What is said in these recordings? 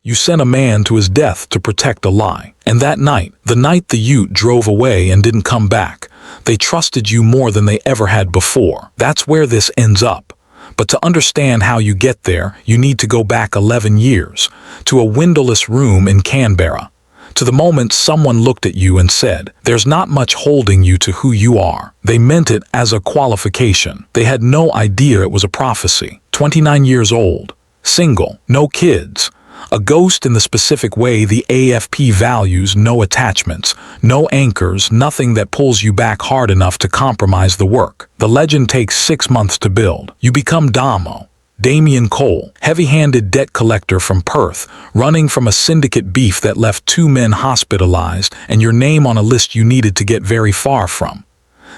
You sent a man to his death to protect a lie. And that night, the night the Ute drove away and didn't come back, they trusted you more than they ever had before. That's where this ends up. But to understand how you get there, you need to go back 11 years, to a windowless room in Canberra, to the moment someone looked at you and said, "There's not much holding you to who you are." They meant it as a qualification. They had no idea it was a prophecy. 29 years old, single, no kids. A ghost in the specific way the AFP values: no attachments, no anchors, nothing that pulls you back hard enough to compromise the work. The legend takes 6 months to build. You become Damien Cole, heavy-handed debt collector from Perth, running from a syndicate beef that left 2 men hospitalized and your name on a list you needed to get very far from.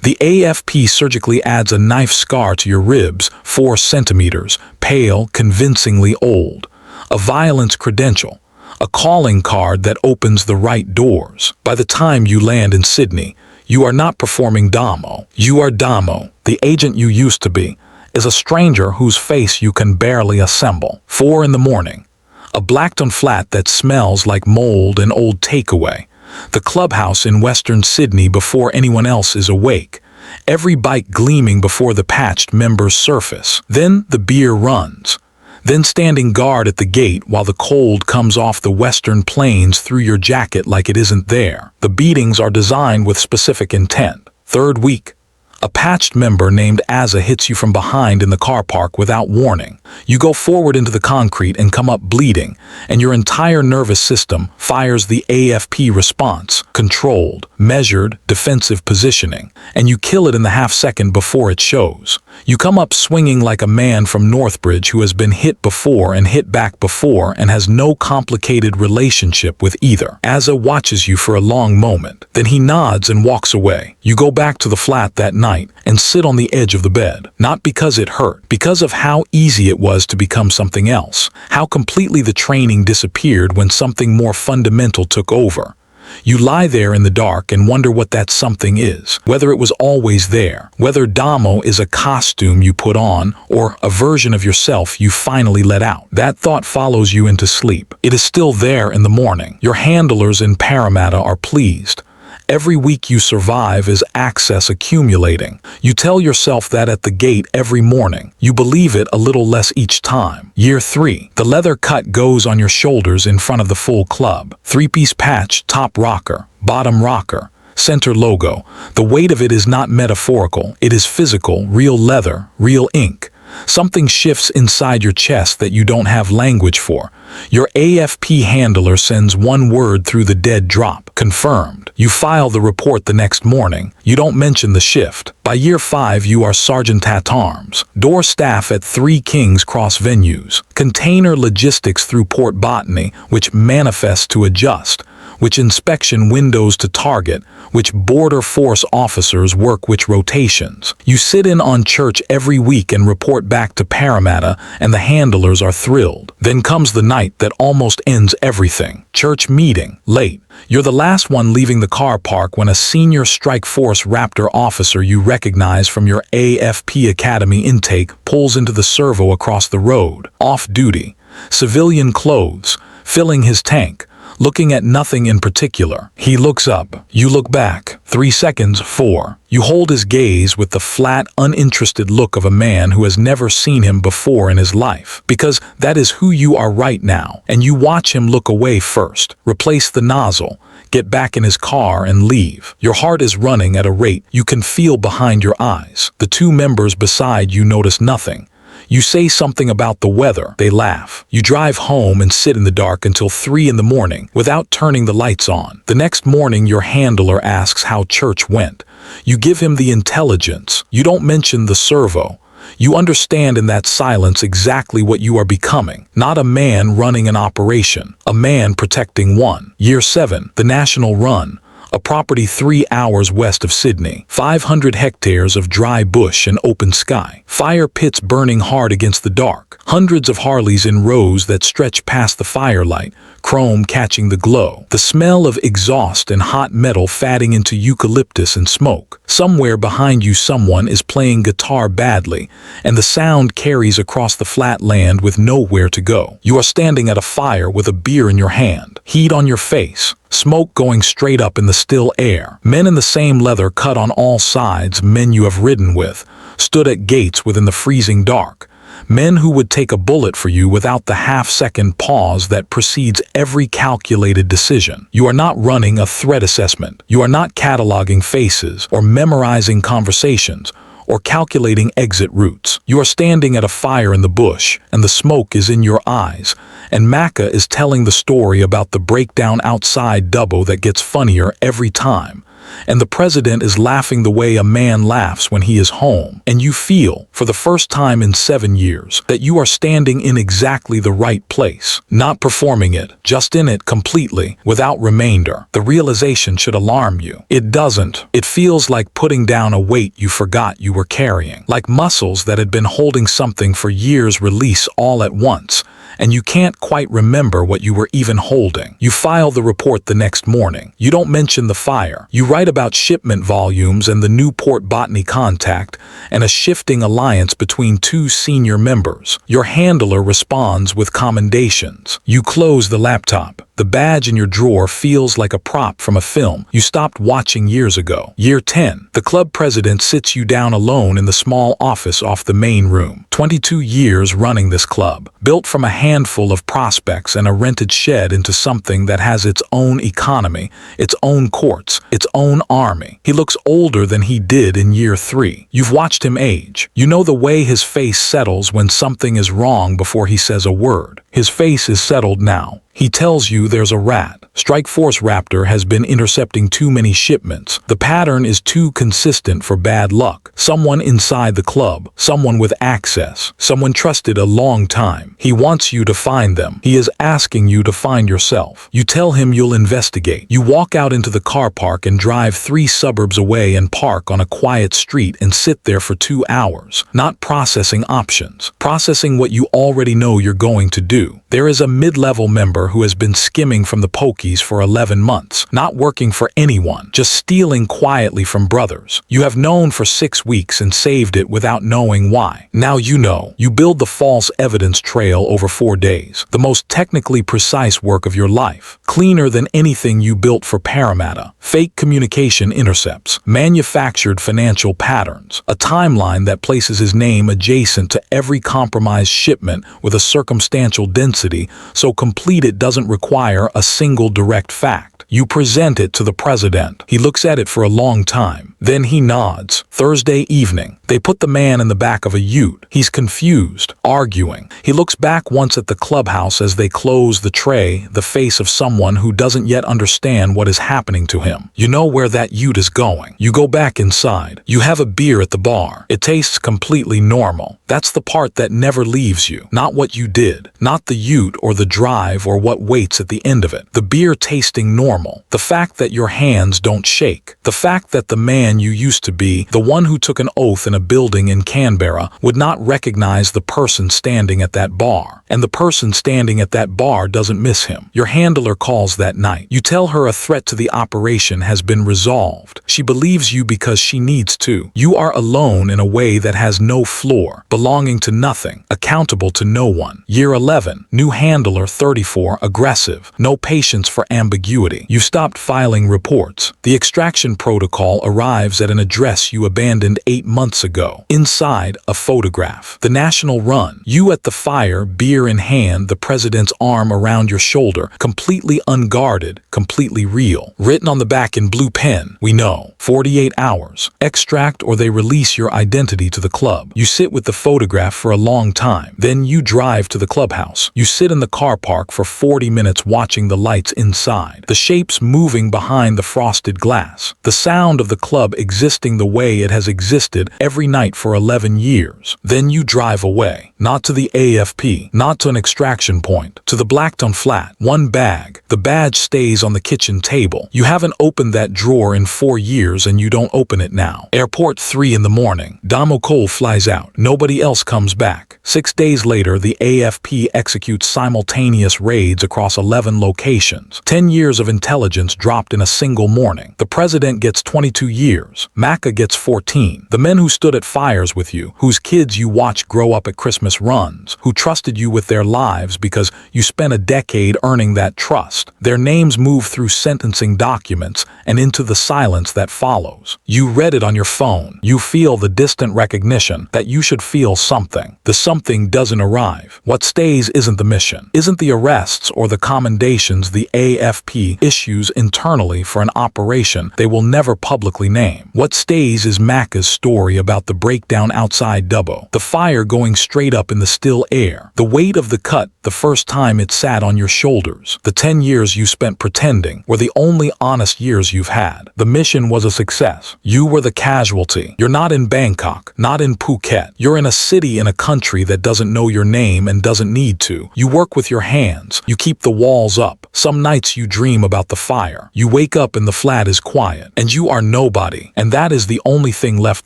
The AFP surgically adds a knife scar to your ribs, 4 centimeters, pale, convincingly old. A violence credential, a calling card that opens the right doors. By the time you land in Sydney, you are not performing Damo. You are Damo, the agent you used to be, is a stranger whose face you can barely assemble. 4 in the morning, a Blackton flat that smells like mold and old takeaway. The clubhouse in Western Sydney before anyone else is awake. Every bike gleaming before the patched members surface. Then the beer runs. Then standing guard at the gate while the cold comes off the western plains through your jacket like it isn't there. The beatings are designed with specific intent. 3rd week. A patched member named Azza hits you from behind in the car park without warning. You go forward into the concrete and come up bleeding, and your entire nervous system fires the AFP response: controlled, measured, defensive positioning, and you kill it in the half-second before it shows. You come up swinging like a man from Northbridge who has been hit before and hit back before and has no complicated relationship with either. Azza watches you for a long moment. Then he nods and walks away. You go back to the flat that night and sit on the edge of the bed. Not because it hurt, because of how easy it was to become something else. How completely the training disappeared when something more fundamental took over. You lie there in the dark and wonder what that something is, whether it was always there, whether Damo is a costume you put on or a version of yourself you finally let out. That thought follows you into sleep. It is still there in the morning. Your handlers in Parramatta are pleased. Every week you survive is access accumulating. You tell yourself that at the gate every morning. You believe it a little less each time. Year 3. The leather cut goes on your shoulders in front of the full club. 3-piece patch, top rocker, bottom rocker, center logo. The weight of it is not metaphorical. It is physical, real leather, real ink. Something shifts inside your chest that you don't have language for. Your AFP handler sends one word through the dead drop: confirmed. You file the report the next morning. You don't mention the shift. By year 5, you are Sergeant at Arms. Door staff at 3 Kings Cross venues. Container logistics through Port Botany, which manifests to adjust, which inspection windows to target, which border force officers work which rotations. You sit in on church every week and report back to Parramatta, and the handlers are thrilled. Then comes the night that almost ends everything. Church meeting, late. You're the last one leaving the car park when a senior Strike Force Raptor officer you recognize from your AFP Academy intake pulls into the servo across the road. Off duty. Civilian clothes. Filling his tank. Looking at nothing in particular. He looks up. You look back. 3 seconds, 4. You hold his gaze with the flat, uninterested look of a man who has never seen him before in his life. Because that is who you are right now. And you watch him look away first. Replace the nozzle. Get back in his car and leave. Your heart is running at a rate you can feel behind your eyes. The 2 members beside you notice nothing. You say something about the weather. They laugh. You drive home and sit in the dark until 3 in the morning without turning the lights on. The next morning, your handler asks how church went. You give him the intelligence. You don't mention the servo. You understand in that silence exactly what you are becoming. Not a man running an operation. A man protecting one. Year 7. The national run. a property 3 hours west of Sydney. 500 hectares of dry bush and open sky. Fire pits burning hard against the dark. Hundreds of Harleys in rows that stretch past the firelight, chrome catching the glow. The smell of exhaust and hot metal fatting into eucalyptus and smoke. Somewhere behind you someone is playing guitar badly, and the sound carries across the flat land with nowhere to go. You are standing at a fire with a beer in your hand, heat on your face, smoke going straight up in the still air. Men in the same leather cut on all sides, men you have ridden with, stood at gates within the freezing dark. Men who would take a bullet for you without the half-second pause that precedes every calculated decision. You are not running a threat assessment. You are not cataloging faces or memorizing conversations or calculating exit routes. You are standing at a fire in the bush, and the smoke is in your eyes, and Macca is telling the story about the breakdown outside Dubbo that gets funnier every time. And the president is laughing the way a man laughs when he is home, and you feel, for the first time in 7 years, that you are standing in exactly the right place, not performing it, just in it completely, without remainder. The realization should alarm you. It doesn't. It feels like putting down a weight you forgot you were carrying, like muscles that had been holding something for years release all at once, and you can't quite remember what you were even holding. You file the report the next morning. You don't mention the fire. You write about shipment volumes and the Newport Botany contact and a shifting alliance between 2 senior members. Your handler responds with commendations. You close the laptop. The badge in your drawer feels like a prop from a film you stopped watching years ago. Year 10. The club president sits you down alone in the small office off the main room. 22 years running this club. Built from a handful of prospects and a rented shed into something that has its own economy, its own courts, its own army. He looks older than he did in year 3. You've watched him age. You know the way his face settles when something is wrong before he says a word. His face is settled now. He tells you there's a rat. Strike Force Raptor has been intercepting too many shipments. The pattern is too consistent for bad luck. Someone inside the club, someone with access, someone trusted a long time. He wants you to find them. He is asking you to find yourself. You tell him you'll investigate. You walk out into the car park and drive 3 suburbs away and park on a quiet street and sit there for 2 hours, not processing options, processing what you already know you're going to do. There is a mid-level member who has been skimming from the pokies for 11 months, not working for anyone, just stealing quietly from brothers. You have known for 6 weeks and saved it without knowing why. Now you know. You build the false evidence trail over 4 days, the most technically precise work of your life, cleaner than anything you built for Parramatta. Fake communication intercepts, manufactured financial patterns, a timeline that places his name adjacent to every compromised shipment with a circumstantial density so complete it doesn't require a single direct fact. You present it to the president. He looks at it for a long time. Then he nods. Thursday evening. They put the man in the back of a ute. He's confused, arguing. He looks back once at the clubhouse as they close the tray, the face of someone who doesn't yet understand what is happening to him. You know where that ute is going. You go back inside. You have a beer at the bar. It tastes completely normal. That's the part that never leaves you. Not what you did. Not the ute or the drive or what waits at the end of it. The beer tasting normal. The fact that your hands don't shake. The fact that the man you used to be, the one who took an oath in a building in Canberra, would not recognize the person standing at that bar. And the person standing at that bar doesn't miss him. Your handler calls that night. You tell her a threat to the operation has been resolved. She believes you because she needs to. You are alone in a way that has no floor, belonging to nothing, accountable to no one. Year 11, new handler 34, aggressive, no patience for ambiguity. You stopped filing reports. The extraction protocol arrives at an address you abandoned 8 months ago. Inside, a photograph. The national run. You at the fire, beer in hand, the president's arm around your shoulder, completely unguarded, completely real. Written on the back in blue pen, we know. 48 hours. Extract or they release your identity to the club. You sit with the photograph for a long time. Then you drive to the clubhouse. You sit in the car park for 40 minutes watching the lights inside. The shapes moving behind the frosted glass. The sound of the club existing the way it has existed every night for 11 years. Then you drive away. Not to the AFP, not to an extraction point, to the Blackton flat. One bag. The badge stays on the kitchen table. You haven't opened that drawer in 4 years and you don't open it now. Airport 3 in the morning. Damo Cole flies out. Nobody else comes back. 6 days later, the AFP executes simultaneous raids across 11 locations. 10 years of intelligence dropped in a single morning. The president gets 22 years. Macca gets 14. The men who stood at fires with you, whose kids you watched grow up at Christmas runs, who trusted you with their lives because you spent a decade earning that trust. Their names move through sentencing documents and into the silence that follows. You read it on your phone. You feel the distant recognition that you should feel something. The something doesn't arrive. What stays isn't the mission, isn't the arrests or the commendations the AFP issues internally for an operation they will never publicly name. What stays is Macca's story about the breakdown outside Dubbo, the fire going straight up in the still air, the weight of the cut the first time it sat on your shoulders. The 10 years you spent pretending were the only honest years you've had. The mission was a success. You were the casualty. You're not in Bangkok, not in Phuket. You're in a city in a country that doesn't know your name and doesn't need to. You work with your hands. You keep the walls up. Some nights you dream about the fire. You wake up and the flat is quiet, and you are nobody. And that is the only thing left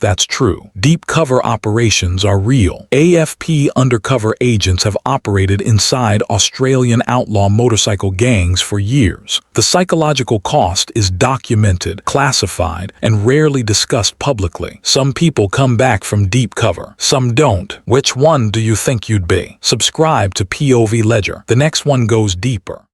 that's true. Deep cover operations are real. AFP undercover agents have operated inside Australian outlaw motorcycle gangs for years. The psychological cost is documented, classified, and rarely discussed publicly. Some people come back from deep cover. Some don't. Which one do you think you'd be? Subscribe to POV Ledger. The next one goes deeper.